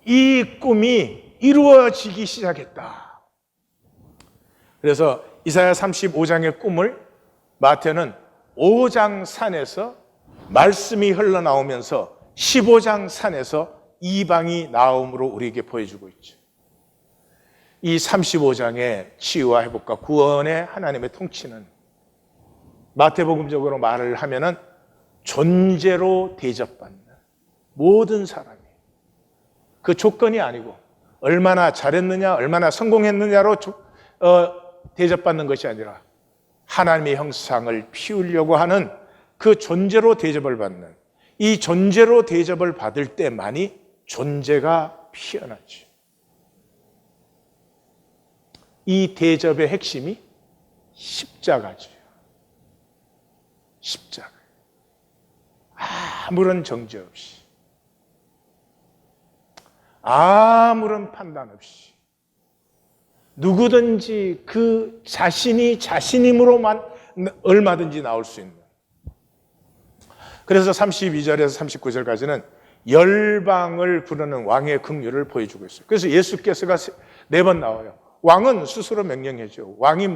이 꿈이 이루어지기 시작했다. 그래서 이사야 35장의 꿈을 마태는 5장 산에서 말씀이 흘러나오면서 15장 산에서 이방이 나옴으로 우리에게 보여주고 있죠. 이 35장의 치유와 회복과 구원의 하나님의 통치는 마태복음적으로 말을 하면은 존재로 대접받는 모든 사람이, 그 조건이 아니고 얼마나 잘했느냐 얼마나 성공했느냐로 대접받는 것이 아니라 하나님의 형상을 피우려고 하는 그 존재로 대접을 받는, 이 존재로 대접을 받을 때만이 존재가 피어나죠. 이 대접의 핵심이 십자가죠. 십자가. 아무런 정죄 없이, 아무런 판단 없이 누구든지 그 자신이 자신임으로만 얼마든지 나올 수 있는. 그래서 32절에서 39절까지는 열방을 부르는 왕의 긍휼을 보여주고 있어요. 그래서 예수께서가 4번 나와요. 왕은 스스로 명령해줘. 왕이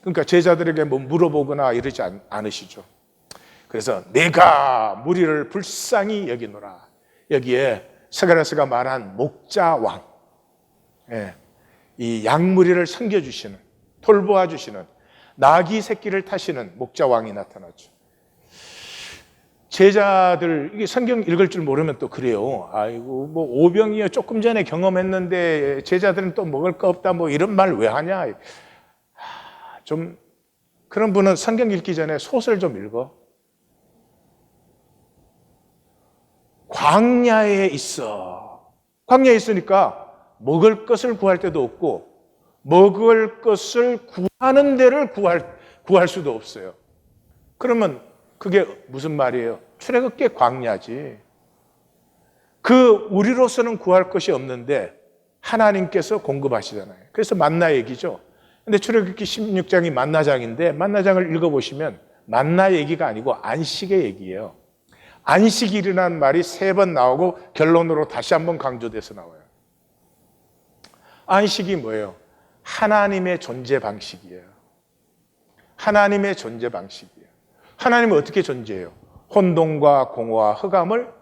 그러니까 제자들에게 물어보거나 이러지 않으시죠. 그래서 내가 무리를 불쌍히 여기노라. 여기에 스가랴서가 말한 목자왕, 이 양무리를 섬겨주시는, 돌보아주시는, 나귀 새끼를 타시는 목자왕이 나타나죠. 제자들 이게 성경 읽을 줄 모르면 또 그래요. 아이고 뭐 오병이어 조금 전에 경험했는데 제자들은 또 먹을 거 없다 뭐 이런 말 왜 하냐. 좀 그런 분은 성경 읽기 전에 소설 좀 읽어. 광야에 있어. 광야에 있으니까 먹을 것을 구할 데도 없고 먹을 것을 구하는 데를 구할 수도 없어요. 그러면 그게 무슨 말이에요? 출애굽기 광야지. 우리로서는 구할 것이 없는데 하나님께서 공급하시잖아요. 그래서 만나 얘기죠. 근데 출애굽기 16장이 만나장인데 만나장을 읽어보시면 만나 얘기가 아니고 안식의 얘기예요. 안식일이라는 말이 3번 나오고 결론으로 다시 한번 강조돼서 나와요. 안식이 뭐예요? 하나님의 존재 방식이에요. 하나님의 존재 방식이에요. 하나님은 어떻게 존재해요? 혼돈과 공허와 흑암을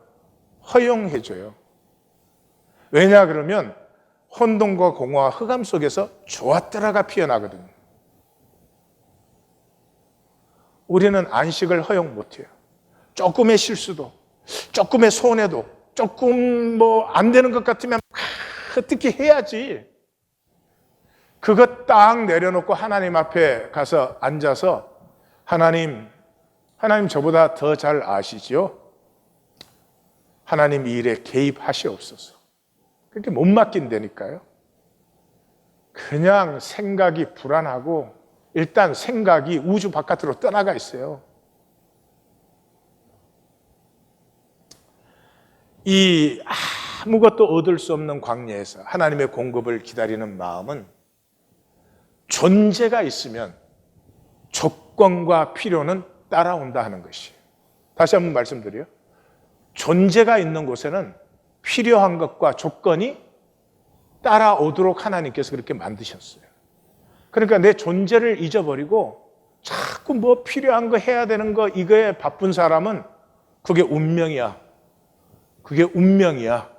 허용해줘요. 왜냐 그러면 혼돈과 공허와 흑암 속에서 좋았더라가 피어나거든요. 우리는 안식을 허용 못해요. 조금의 실수도, 조금의 손해도, 조금 뭐 안 되는 것 같으면 어떻게 해야지. 그것 딱 내려놓고 하나님 앞에 가서 앉아서 하나님 저보다 더 잘 아시지요? 하나님 이 일에 개입하시옵소서. 그렇게 못 맡긴다니까요. 그냥 생각이 불안하고 일단 생각이 우주 바깥으로 떠나가 있어요. 이 아무것도 얻을 수 없는 광야에서 하나님의 공급을 기다리는 마음은 존재가 있으면 조건과 필요는 따라온다 하는 것이에요. 다시 한번 말씀드려요. 존재가 있는 곳에는 필요한 것과 조건이 따라오도록 하나님께서 그렇게 만드셨어요. 그러니까 내 존재를 잊어버리고 자꾸 뭐 필요한 거 해야 되는 거 이거에 바쁜 사람은 그게 운명이야. 그게 운명이야.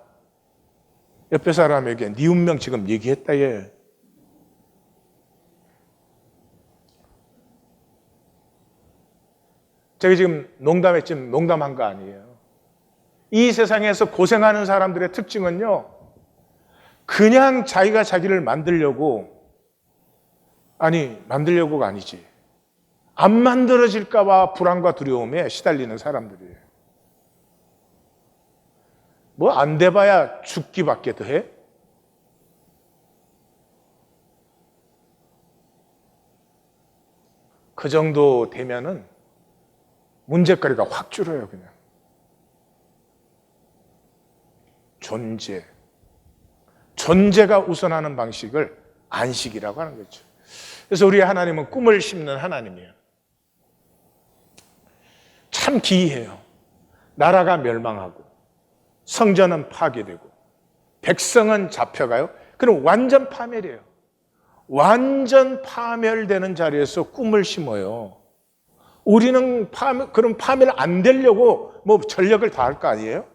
옆에 사람에게 네 운명 지금 얘기했다 얘. 제가 지금 농담했지만 농담한 거 아니에요. 이 세상에서 고생하는 사람들의 특징은요, 그냥 자기가 자기를 만들려고가 아니지. 안 만들어질까 봐 불안과 두려움에 시달리는 사람들이에요. 뭐 안 돼봐야 죽기밖에 더 해? 그 정도 되면은 문제거리가 확 줄어요, 그냥. 존재가 우선하는 방식을 안식이라고 하는 거죠. 그래서 우리 하나님은 꿈을 심는 하나님이에요. 참 기이해요. 나라가 멸망하고 성전은 파괴되고 백성은 잡혀가요. 그럼 완전 파멸이에요. 완전 파멸되는 자리에서 꿈을 심어요. 우리는 그럼 파멸 안 되려고 뭐 전력을 다할 거 아니에요?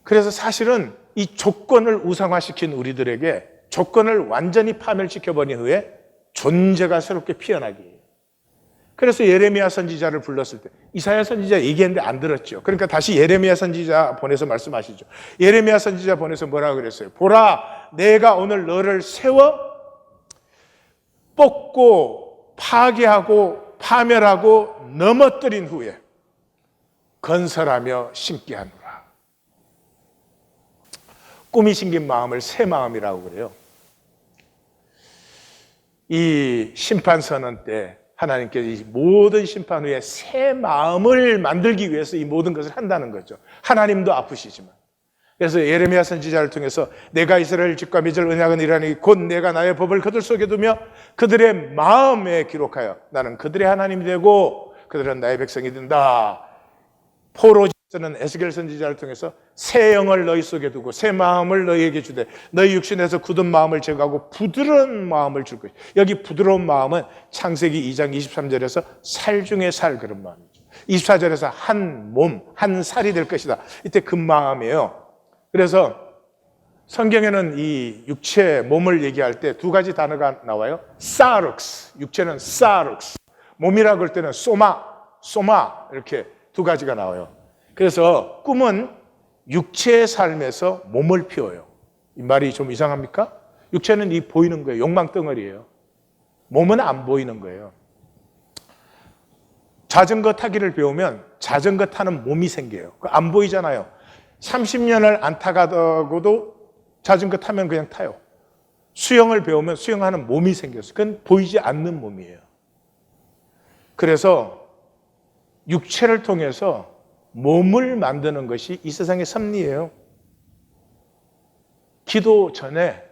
그래서 사실은 이 조건을 우상화시킨 우리들에게 조건을 완전히 파멸시켜버린 후에 존재가 새롭게 피어나기. 그래서 예레미야 선지자를 불렀을 때 이사야 선지자 얘기했는데 안 들었죠. 그러니까 다시 예레미야 선지자 보내서 말씀하시죠. 예레미야 선지자 보내서 뭐라고 그랬어요? 보라, 내가 오늘 너를 세워 뽑고 파괴하고 파멸하고 넘어뜨린 후에 건설하며 심게 하노라. 꿈이 심긴 마음을 새 마음이라고 그래요. 이 심판선언 때 하나님께서 이 모든 심판 후에 새 마음을 만들기 위해서 이 모든 것을 한다는 거죠. 하나님도 아프시지만. 그래서 예레미야 선지자를 통해서 내가 이스라엘 집과 맺을 언약은 이라니 곧 내가 나의 법을 그들 속에 두며 그들의 마음에 기록하여 나는 그들의 하나님이 되고 그들은 나의 백성이 된다. 포로지서는 에스겔 선지자를 통해서 새 영을 너희 속에 두고 새 마음을 너희에게 주되 너희 육신에서 굳은 마음을 제거하고 부드러운 마음을 줄 것이다. 여기 부드러운 마음은 창세기 2장 23절에서 살 중에 살 그런 마음이죠. 24절에서 한 몸, 한 살이 될 것이다. 이때 그 마음이에요. 그래서 성경에는 이 육체, 몸을 얘기할 때 두 가지 단어가 나와요. 사룩스, 육체는 사룩스. 몸이라고 할 때는 소마, 소마 이렇게 두 가지가 나와요. 그래서 꿈은 육체의 삶에서 몸을 피워요. 이 말이 좀 이상합니까? 육체는 이 보이는 거예요. 욕망 덩어리예요. 몸은 안 보이는 거예요. 자전거 타기를 배우면 자전거 타는 몸이 생겨요. 안 보이잖아요. 30년을 안 타가고도 자전거 타면 그냥 타요. 수영을 배우면 수영하는 몸이 생겼어요. 그건 보이지 않는 몸이에요. 그래서 육체를 통해서 몸을 만드는 것이 이 세상의 섭리예요. 기도 전에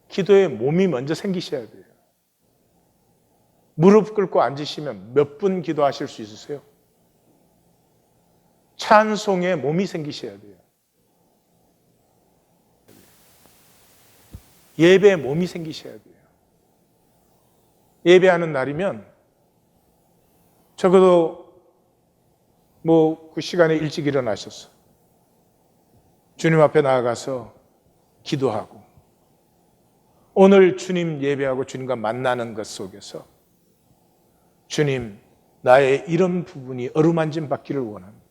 기도에 몸이 먼저 생기셔야 돼요. 무릎 꿇고 앉으시면 몇 분 기도하실 수 있으세요? 찬송에 몸이 생기셔야 돼요. 예배에 몸이 생기셔야 돼요. 예배하는 날이면 적어도 그 시간에 일찍 일어나셔서 주님 앞에 나아가서 기도하고 오늘 주님 예배하고 주님과 만나는 것 속에서 주님, 나의 이런 부분이 어루만짐 받기를 원합니다.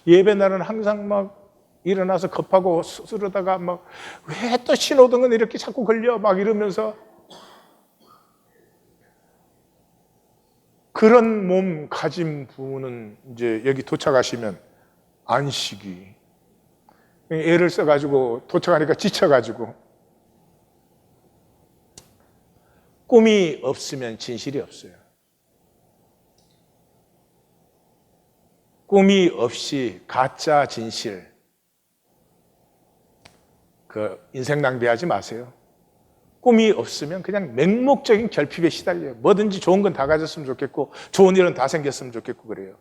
예배 날은 항상 막 일어나서 급하고 스스로다가 막 왜 또 신호등은 이렇게 자꾸 걸려 막 이러면서 그런 몸 가진 분은 이제 여기 도착하시면 안식이 애를 써가지고 도착하니까 지쳐가지고 꿈이 없으면 진실이 없어요. 꿈이 없이 가짜 진실, 인생 낭비하지 마세요. 꿈이 없으면 그냥 맹목적인 결핍에 시달려요. 뭐든지 좋은 건 다 가졌으면 좋겠고 좋은 일은 다 생겼으면 좋겠고 그래요.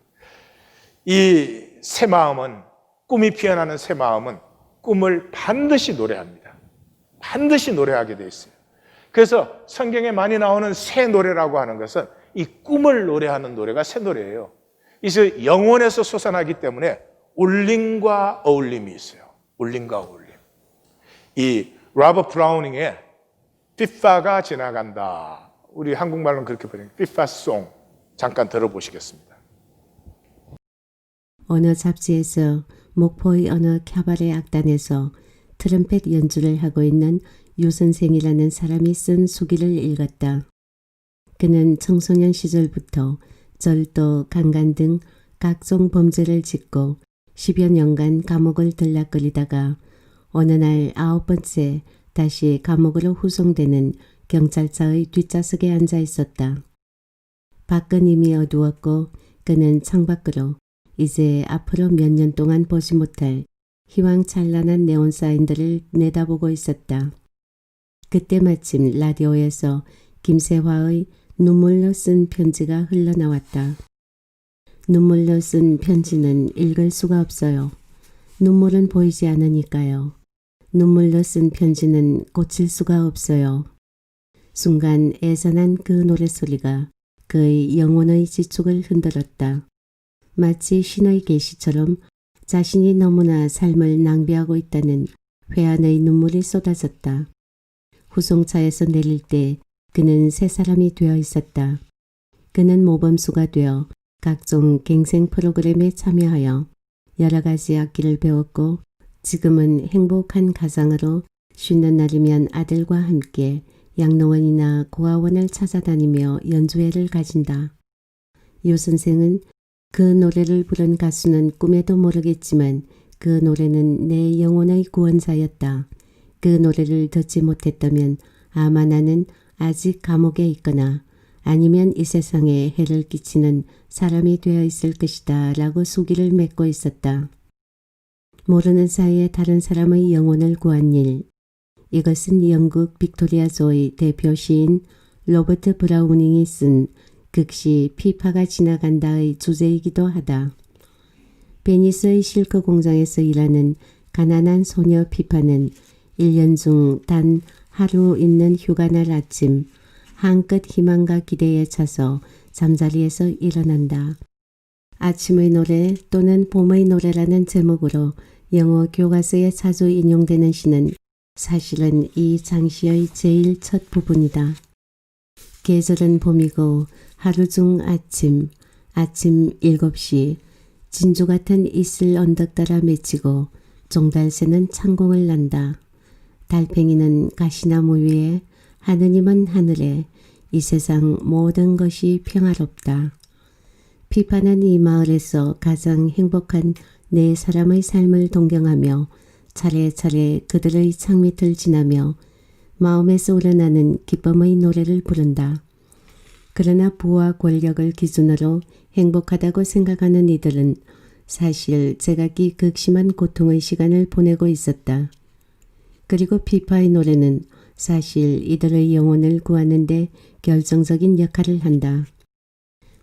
이 새 마음은, 꿈이 피어나는 새 마음은 꿈을 반드시 노래합니다. 반드시 노래하게 돼 있어요. 그래서 성경에 많이 나오는 새 노래라고 하는 것은 이 꿈을 노래하는 노래가 새 노래예요. 그래서 영혼에서 솟아나기 때문에 울림과 어울림이 있어요. 울림과 어울림. 이 로버트 브라우닝의 피파가 지나간다. 우리 한국말로는 그렇게 부르는 피파송 잠깐 들어보시겠습니다. 어느 잡지에서 목포의 어느 캬바레 악단에서 트럼펫 연주를 하고 있는 유 선생이라는 사람이 쓴 수기를 읽었다. 그는 청소년 시절부터 절도, 강간 등 각종 범죄를 짓고 10여 년간 감옥을 들락거리다가 어느 날 9번째 다시 감옥으로 후송되는 경찰차의 뒷좌석에 앉아 있었다. 밖은 이미 어두웠고 그는 창밖으로 이제 앞으로 몇 년 동안 보지 못할 희망찬란한 네온 사인들을 내다보고 있었다. 그때 마침 라디오에서 김세화의 눈물로 쓴 편지가 흘러나왔다. 눈물로 쓴 편지는 읽을 수가 없어요. 눈물은 보이지 않으니까요. 눈물로 쓴 편지는 고칠 수가 없어요. 순간 애잔한 그 노랫소리가 그의 영혼의 지축을 흔들었다. 마치 신의 계시처럼 자신이 너무나 삶을 낭비하고 있다는 회한의 눈물이 쏟아졌다. 후송차에서 내릴 때 그는 새 사람이 되어 있었다. 그는 모범수가 되어 각종 갱생 프로그램에 참여하여 여러 가지 악기를 배웠고 지금은 행복한 가장으로 쉬는 날이면 아들과 함께 양로원이나 고아원을 찾아다니며 연주회를 가진다. 유 선생은 그 노래를 부른 가수는 꿈에도 모르겠지만 그 노래는 내 영혼의 구원자였다. 그 노래를 듣지 못했다면 아마 나는 아직 감옥에 있거나 아니면 이 세상에 해를 끼치는 사람이 되어 있을 것이다 라고 수기를 맺고 있었다. 모르는 사이에 다른 사람의 영혼을 구한 일. 이것은 영국 빅토리아조의 대표 시인 로버트 브라우닝이 쓴 극시 피파가 지나간다의 주제이기도 하다. 베니스의 실크 공장에서 일하는 가난한 소녀 피파는 1년 중 단 하루 있는 휴가날 아침 한껏 희망과 기대에 차서 잠자리에서 일어난다. 아침의 노래 또는 봄의 노래라는 제목으로 영어 교과서에 자주 인용되는 시는 사실은 이 장시의 제일 첫 부분이다. 계절은 봄이고 하루 중 아침 7시 진주 같은 이슬 언덕 따라 맺히고 종달새는 창공을 난다. 달팽이는 가시나무 위에 하느님은 하늘에 이 세상 모든 것이 평화롭다. 피파는 이 마을에서 가장 행복한 네 사람의 삶을 동경하며 차례차례 그들의 창밑을 지나며 마음에서 우러나는 기쁨의 노래를 부른다. 그러나 부와 권력을 기준으로 행복하다고 생각하는 이들은 사실 제각기 극심한 고통의 시간을 보내고 있었다. 그리고 피파의 노래는 사실 이들의 영혼을 구하는 데 결정적인 역할을 한다.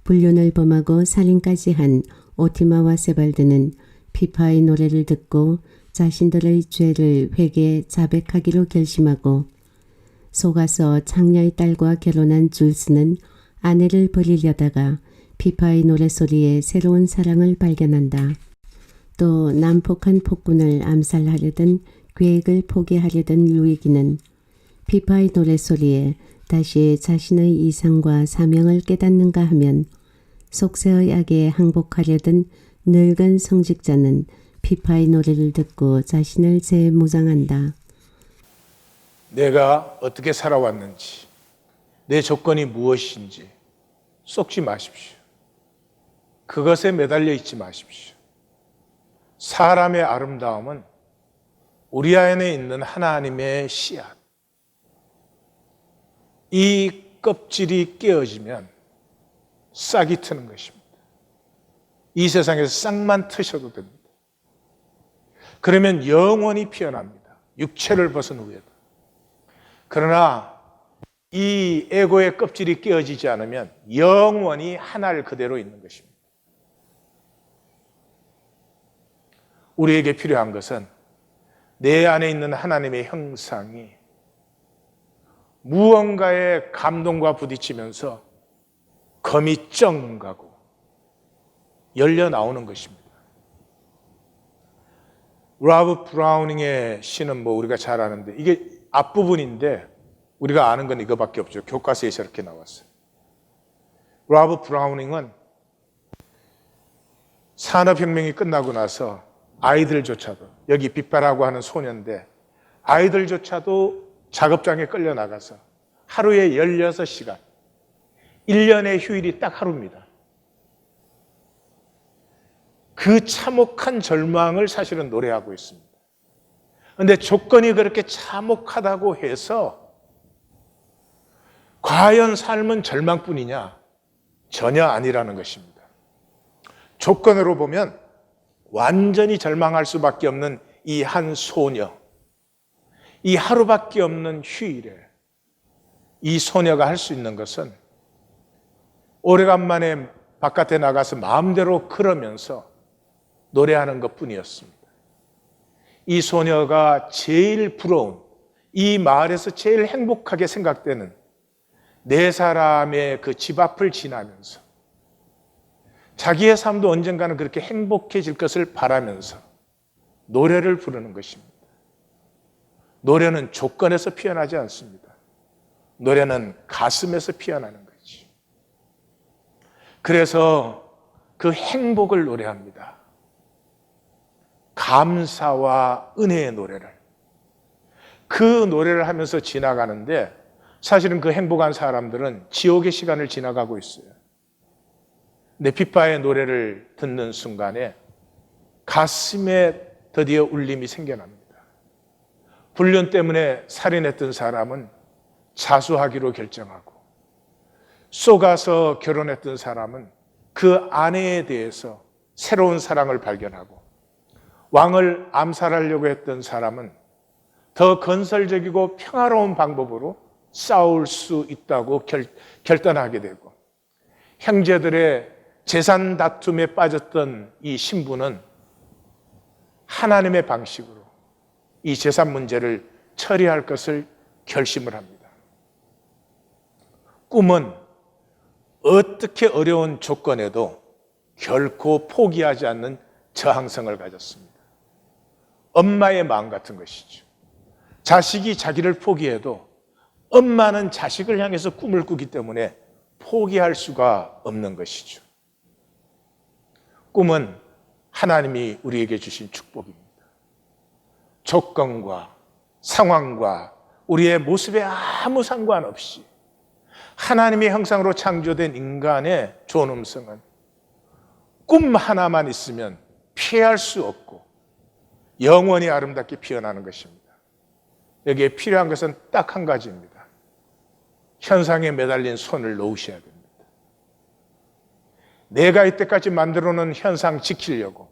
불륜을 범하고 살인까지 한 오티마와 세발드는 피파의 노래를 듣고 자신들의 죄를 회개 자백하기로 결심하고 속아서 창녀의 딸과 결혼한 줄스는 아내를 버리려다가 피파의 노래소리에 새로운 사랑을 발견한다. 또 난폭한 폭군을 암살하려던 계획을 포기하려던 루이기는 피파의 노래소리에 다시 자신의 이상과 사명을 깨닫는가 하면 속세의 악에 항복하려던 늙은 성직자는 피파의 노래를 듣고 자신을 재무장한다. 내가 어떻게 살아왔는지, 내 조건이 무엇인지 속지 마십시오. 그것에 매달려 있지 마십시오. 사람의 아름다움은 우리 안에 있는 하나님의 씨앗. 이 껍질이 깨어지면 싹이 트는 것입니다. 이 세상에서 싹만 트셔도 됩니다. 그러면 영원히 피어납니다. 육체를 벗은 후에도. 그러나 이 에고의 껍질이 깨어지지 않으면 영원히 하나를 그대로 있는 것입니다. 우리에게 필요한 것은 내 안에 있는 하나님의 형상이 무언가의 감동과 부딪히면서 검이 쩡 가고 열려 나오는 것입니다. 라브 브라우닝의 시는 뭐 우리가 잘 아는데 이게 앞부분인데 우리가 아는 건 이거밖에 없죠. 교과서에 저렇게 나왔어요. 라브 브라우닝은 산업혁명이 끝나고 나서 아이들조차도, 여기 빗바라고 하는 소년인데 아이들조차도 작업장에 끌려 나가서 하루에 16시간, 1년의 휴일이 딱 하루입니다. 그 참혹한 절망을 사실은 노래하고 있습니다. 그런데 조건이 그렇게 참혹하다고 해서 과연 삶은 절망뿐이냐? 전혀 아니라는 것입니다. 조건으로 보면 완전히 절망할 수밖에 없는 이 한 소녀, 이 하루밖에 없는 휴일에 이 소녀가 할 수 있는 것은 오래간만에 바깥에 나가서 마음대로 걸으면서 노래하는 것뿐이었습니다. 이 소녀가 제일 부러운, 이 마을에서 제일 행복하게 생각되는 네 사람의 그 집 앞을 지나면서 자기의 삶도 언젠가는 그렇게 행복해질 것을 바라면서 노래를 부르는 것입니다. 노래는 조건에서 피어나지 않습니다. 노래는 가슴에서 피어나는 거지. 그래서 그 행복을 노래합니다. 감사와 은혜의 노래를. 그 노래를 하면서 지나가는데 사실은 그 행복한 사람들은 지옥의 시간을 지나가고 있어요. 근데 피파의 노래를 듣는 순간에 가슴에 드디어 울림이 생겨납니다. 불륜 때문에 살인했던 사람은 자수하기로 결정하고, 쏘가서 결혼했던 사람은 그 아내에 대해서 새로운 사랑을 발견하고, 왕을 암살하려고 했던 사람은 더 건설적이고 평화로운 방법으로 싸울 수 있다고 결단하게 되고, 형제들의 재산 다툼에 빠졌던 이 신부는 하나님의 방식으로 이 재산 문제를 처리할 것을 결심을 합니다. 꿈은 어떻게 어려운 조건에도 결코 포기하지 않는 저항성을 가졌습니다. 엄마의 마음 같은 것이죠. 자식이 자기를 포기해도 엄마는 자식을 향해서 꿈을 꾸기 때문에 포기할 수가 없는 것이죠. 꿈은 하나님이 우리에게 주신 축복입니다. 조건과 상황과 우리의 모습에 아무 상관없이 하나님의 형상으로 창조된 인간의 존엄성은 꿈 하나만 있으면 피할 수 없고 영원히 아름답게 피어나는 것입니다. 여기에 필요한 것은 딱 한 가지입니다. 현상에 매달린 손을 놓으셔야 됩니다. 내가 이때까지 만들어 놓은 현상 지키려고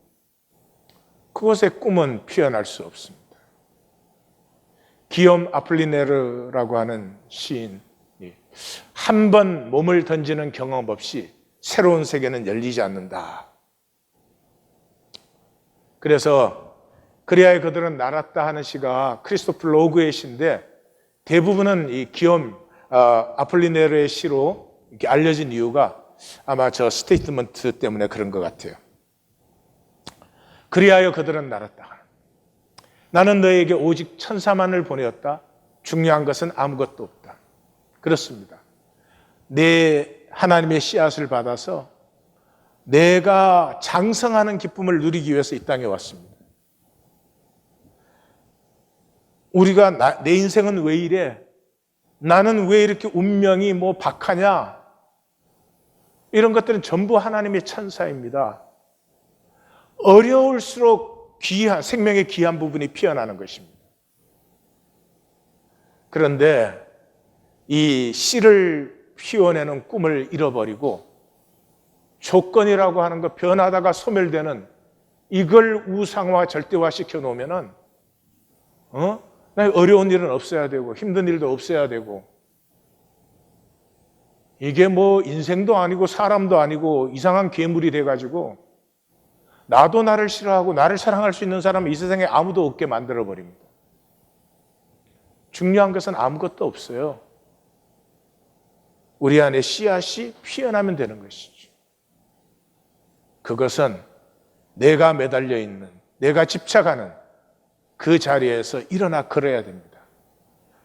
그것의 꿈은 피어날 수 없습니다. 기욤 아폴리네르라고 하는 시인이 한 번 몸을 던지는 경험 없이 새로운 세계는 열리지 않는다. 그래서 그리하여 그들은 날았다 하는 시가 크리스토프 로그의 시인데 대부분은 이 기욤 아폴리네르의 시로 이렇게 알려진 이유가 아마 저 스테이트먼트 때문에 그런 것 같아요. 그리하여 그들은 날았다. 나는 너에게 오직 천사만을 보내었다. 중요한 것은 아무것도 없다. 그렇습니다. 내 하나님의 씨앗을 받아서 내가 장성하는 기쁨을 누리기 위해서 이 땅에 왔습니다. 우리가 내 인생은 왜 이래? 나는 왜 이렇게 운명이 뭐 박하냐? 이런 것들은 전부 하나님의 천사입니다. 어려울수록 귀한, 생명의 귀한 부분이 피어나는 것입니다. 그런데 이 씨를 피워내는 꿈을 잃어버리고 조건이라고 하는 것 변하다가 소멸되는 이걸 우상화 절대화 시켜 놓으면은 어려운 일은 없어야 되고 힘든 일도 없어야 되고 이게 뭐 인생도 아니고 사람도 아니고 이상한 괴물이 돼가지고 나도 나를 싫어하고 나를 사랑할 수 있는 사람은 이 세상에 아무도 없게 만들어버립니다. 중요한 것은 아무것도 없어요. 우리 안에 씨앗이 피어나면 되는 것이죠. 그것은 내가 매달려 있는, 내가 집착하는 그 자리에서 일어나 걸어야 됩니다.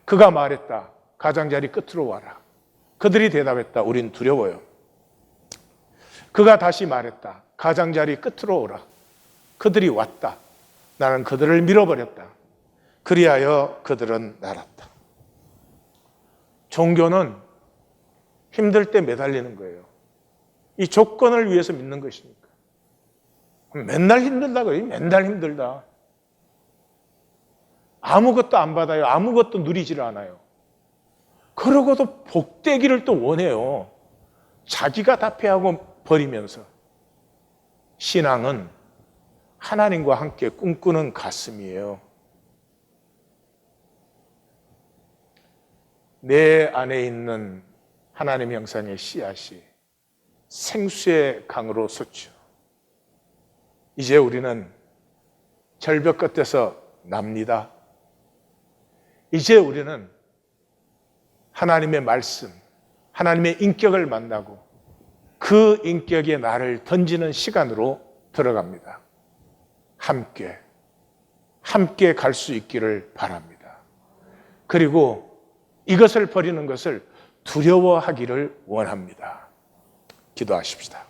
그가 말했다. 가장자리 끝으로 와라. 그들이 대답했다. 우린 두려워요. 그가 다시 말했다. 가장자리 끝으로 오라. 그들이 왔다. 나는 그들을 밀어버렸다. 그리하여 그들은 날았다. 종교는 힘들 때 매달리는 거예요. 이 조건을 위해서 믿는 것이니까. 맨날 힘들다고 해요. 맨날 힘들다. 아무것도 안 받아요. 아무것도 누리질 않아요. 그러고도 복되기를 또 원해요. 자기가 다 패하고 버리면서. 신앙은 하나님과 함께 꿈꾸는 가슴이에요. 내 안에 있는 하나님 형상의 씨앗이 생수의 강으로 솟죠. 이제 우리는 절벽 끝에서 납니다. 이제 우리는 하나님의 말씀, 하나님의 인격을 만나고 그 인격에 나를 던지는 시간으로 들어갑니다. 함께 갈 수 있기를 바랍니다. 그리고 이것을 버리는 것을 두려워하기를 원합니다. 기도하십시다.